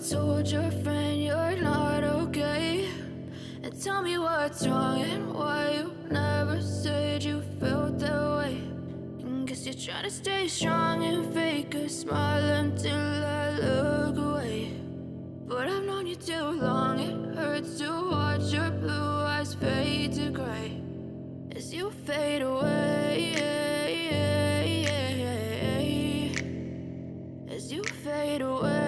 told your friend you're not okay? And tell me what's wrong and why you never said you felt that way. And guess you're trying to stay strong and fake a smile until I look away. But I've known you too long, it hurts to watch your blue eyes fade to gray as you fade away, as you fade away.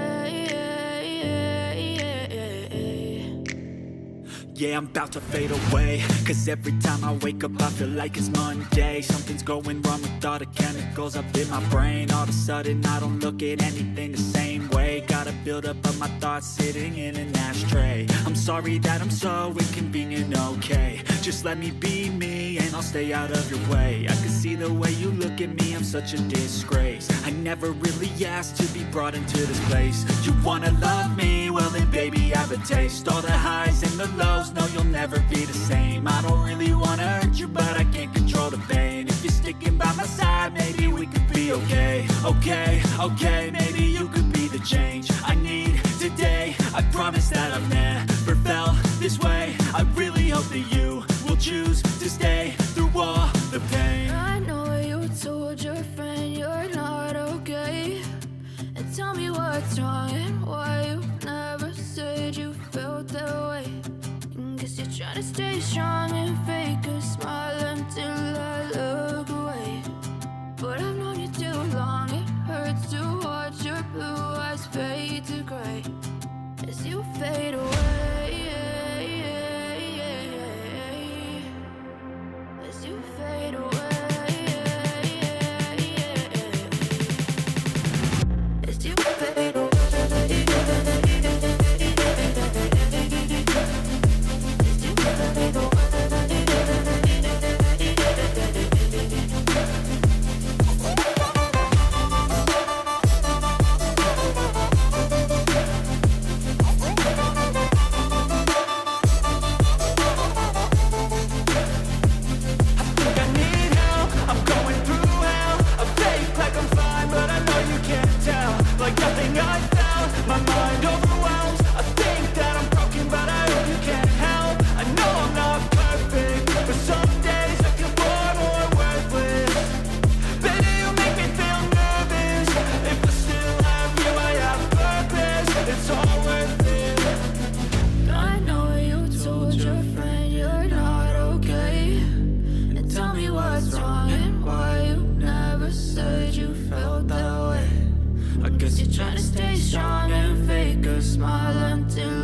Yeah, I'm about to fade away, cause every time I wake up I feel like it's Monday. Something's going wrong with all the chemicals up in my brain. All of a sudden I don't look at anything the same way. Gotta build up of my thoughts sitting in an ashtray. I'm sorry that I'm so inconvenient, okay? Just let me be me and I'll stay out of your way. I can see the way you look at me, I'm such a disgrace. I never really asked to be brought into this place. You wanna love me? Well then baby I have a taste. All the highs and the lows, no you'll never be the same. I don't really wanna hurt you but I can't control the pain. If you're sticking by my side maybe we could be okay. Okay, maybe you could be the change I need today. I promise that I've never felt this way. I really hope that you will choose to stay through all the pain. I know you told your friend you're not okay. And tell me what's wrong and why you never said you felt that way. And guess you're trying to stay strong and fake a smile until I look away. But I've known you too long, it hurts to watch your blue eyes fade to gray as you fade away, as you fade away, as you fade away. You're trying to stay strong and fake a smile until